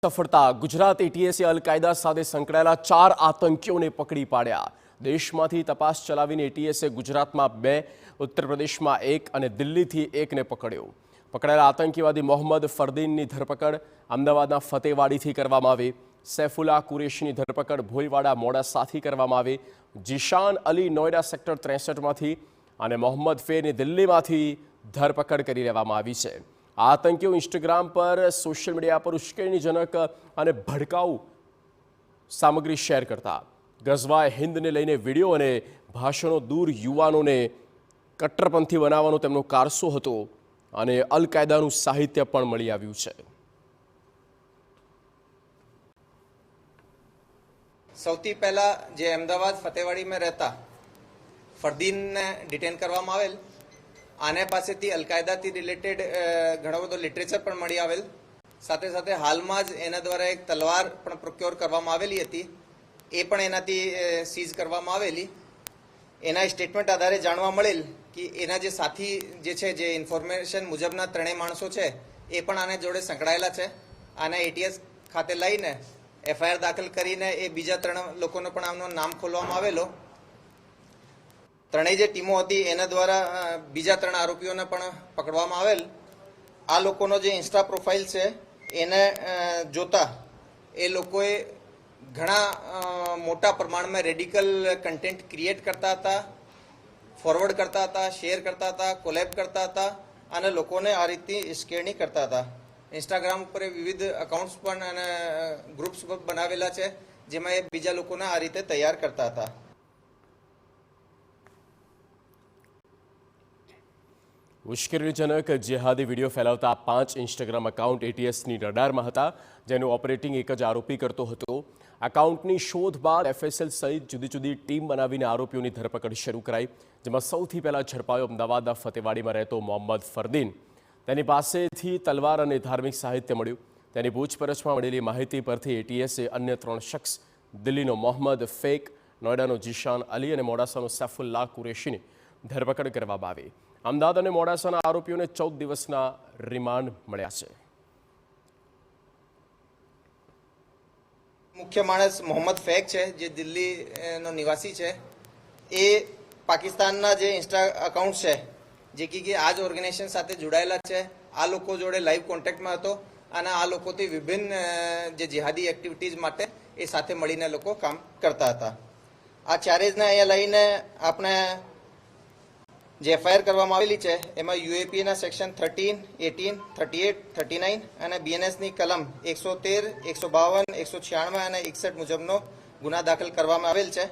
સફળતા ગુજરાત એટીએસે અલ-કાયદા સાથે સંકળાયેલા 4 આતંકીઓને પકડી પાડ્યા। દેશમાંથી તપાસ ચલાવીને એટીએસે ગુજરાતમાં 2, ઉત્તર પ્રદેશમાં 1 અને દિલ્હીથી 1ને પકડ્યો। પકડાયેલા આતંકીવાદી મોહમ્મદ ફરદીનની ધરપકડ અમદાવાદના ફતેવાડીથી કરવામાં આવી। સૈફુલ્લાહ કુરેશીની ધરપકડ ભોયવાડા મોડાસાથી કરવામાં આવી। જીશાન અલી નોઈડા સેક્ટર 63માંથી અને મોહમ્મદ ફેરની દિલ્હીમાંથી ધરપકડ કરી લેવામાં આવી છે। આતંકીઓ ઇન્સ્ટાગ્રામ પર સોશિયલ મીડિયા પર ઉશ્કેરણીજનક અને ભડકાઉ સામગ્રી શેર કરતા ગઝવાએ હિન્દને લઈને વિડીયો અને ભાષણો દૂર યુવાનોને કટ્ટરપંથી બનાવવાનો તેમનો કારસો હતો અને અલ-કાયદાનું સાહિત્ય પણ મળી આવ્યું છે। સૌથી પહેલા જે અમદાવાદ ફતેવાડીમાં રહેતા ફરદીનને ડિટેન કરવામાં આવેલ। આને પાસેથી અલ-કાયદાથી રિલેટેડ ઘણો બધો લિટરેચર પણ મળી આવેલ। સાથે સાથે હાલમાં જ એના દ્વારા એક તલવાર પણ પ્રોક્યોર કરવામાં આવેલી હતી, એ પણ એનાથી સીઝ કરવામાં આવેલી। એના સ્ટેટમેન્ટ આધારે જાણવા મળેલ કે એના જે સાથી જે છે, જે ઇન્ફોર્મેશન મુજબના 3 માણસો છે એ પણ આને જોડે સંકળાયેલા છે। આને એટીએસ ખાતે લઈને એફઆઈઆર દાખલ કરીને એ બીજા 3 લોકોનો પણ આમનું નામ ખોલવામાં આવેલો। ત્રણેય જે ટીમો હતી એના દ્વારા બીજા 3 આરોપીઓને પણ પકડવામાં આવેલ। આ લોકોનો જે ઇન્સ્ટા પ્રોફાઇલ છે એને જોતા એ લોકોએ ઘણા મોટા પ્રમાણમાં રેડિકલ કન્ટેન્ટ ક્રિએટ કરતા હતા, ફોરવર્ડ કરતા હતા, શેર કરતા હતા, કોલેબ કરતા હતા અને લોકોને આ રીતની ઉશ્કેરણી કરતા હતા। ઇન્સ્ટાગ્રામ ઉપર વિવિધ અકાઉન્ટ્સ પણ અને ગ્રુપ્સ પણ બનાવેલા છે, જેમાં એ બીજા લોકોને આ રીતે તૈયાર કરતા હતા। ઉશ્કેરણીજનક જેહાદી વિડીયો ફેલાવતા 5 ઇન્સ્ટાગ્રામ એકાઉન્ટ એટીએસની રડારમાં હતા, જેનું ઓપરેટિંગ એક જ આરોપી કરતો હતો। એકાઉન્ટની શોધ બાદ એફએસએલ સહિત જુદી જુદી ટીમ બનાવીને આરોપીઓની ધરપકડ શરૂ કરાઈ, જેમાં સૌથી પહેલા ઝડપાયો અમદાવાદના ફતેવાડીમાં રહેતો મોહમ્મદ ફરદીન। તેની પાસેથી તલવાર અને ધાર્મિક સાહિત્ય મળ્યું। તેની પૂછપરછમાં મળેલી માહિતી પરથી એટીએસે અન્ય 3 શખ્સ દિલ્હીનો મોહમ્મદ ફેક, નોઈડાનો જીશાન અલી અને મોડાસાનો સૈફુલ્લાહ કુરેશીની ધરપકડ કરવામાં આવી। અમદાવાદ અને મોડાસાના આરોપીઓને 14 દિવસના રિમાન્ડ મળ્યા છે। મુખ્ય માણસ મોહમ્મદ ફેક છે, જે દિલ્હીનો નિવાસી છે। એ પાકિસ્તાનના જે ઇન્સ્ટા અકાઉન્ટ છે, જે કે આ જ ઓર્ગેનાઇઝેશન સાથે જોડાયેલા છે, આ લોકો જોડે લાઈવ કોન્ટેક્ટમાં હતો અને આ લોકોથી વિભિન્ન જે જિહાદી એક્ટિવિટીઝ માટે એ સાથે મળીને લોકો કામ કરતા હતા। આ ચારેજને અહીંયા લઈને આપણે જે એફઆઈઆર કરવામાં આવેલી છે એમાં યુએપીના સેક્શન 13, 18, 38, 39 અને બીએનએસની કલમ 113, 152, 196 અને 61 મુજબનો ગુના દાખલ કરવામાં આવેલ છે।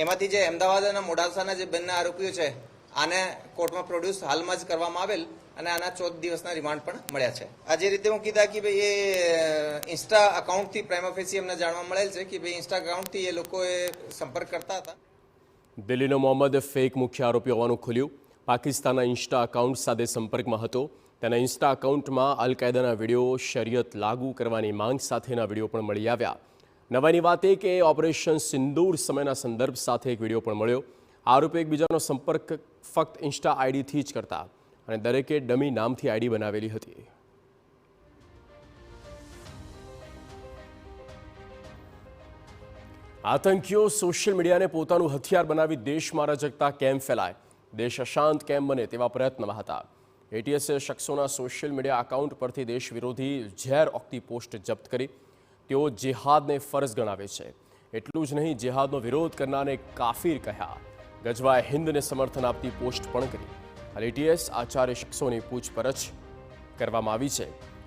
એમાંથી જે અમદાવાદ અને મોડાસાના જે બંને આરોપીઓ છે આને કોર્ટમાં પ્રોડ્યુસ હાલમાં જ કરવામાં આવેલ અને આના 14 દિવસના રિમાન્ડ પણ મળ્યા છે। આ જે રીતે હું કીધા કે ભાઈ એ ઇન્સ્ટા અકાઉન્ટથી પ્રાઇમા ફેસી અમને જાણવા મળેલ છે કે ભાઈ ઇન્સ્ટા અકાઉન્ટથી એ લોકોએ સંપર્ક કરતા હતા। દિલ્હીનો મોહમ્મદ ફેક મુખ્ય આરોપી હોવાનું ખુલ્યું। પાકિસ્તાનના ઇન્સ્ટા અકાઉન્ટ સાથે સંપર્કમાં હતો। તેના ઇન્સ્ટા અકાઉન્ટમાં અલ-કાયદાના વિડીયો, શરિયત લાગુ કરવાની માંગ સાથેના વિડીયો પણ મળી આવ્યા। નવાઈની વાત એ કે ઓપરેશન સિંદૂર સમયના સંદર્ભ સાથે એક વિડીયો પણ મળ્યો। આરોપી એકબીજાનો સંપર્ક ફક્ત ઇન્સ્ટા આઈડીથી જ કરતા અને દરેકે ડમી નામથી આઈડી બનાવેલી હતી। આતંકીઓ સોશિયલ મીડિયાને પોતાનું હથિયાર બનાવી દેશમાં રજકતા કેમ ફેલાય, દેશ અશાંત કેમ બને તેવા પ્રયત્નમાં હતા। એટીએસે શખ્સોના સોશિયલ મીડિયા એકાઉન્ટ પરથી દેશ વિરોધી ઝેર ઓકતી પોસ્ટ જપ્ત કરી। તેઓ જેહાદને ફરજ ગણાવે છે। એટલું જ નહીં, જેહાદનો વિરોધ કરનારને કાફિર કહ્યા। ગઝવાએ હિન્દને સમર્થન આપતી પોસ્ટ પણ કરી। હાલ એટીએસ આ 4 શખ્સોની પૂછપરછ કરવામાં આવી છે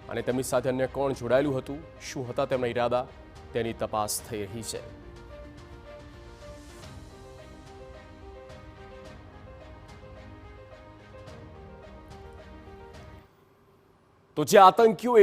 અને તેમની સાથે અન્ય કોણ જોડાયેલું હતું, શું હતા તેમના ઈરાદા, તેની તપાસ થઈ રહી છે। તો જે આતંકીઓ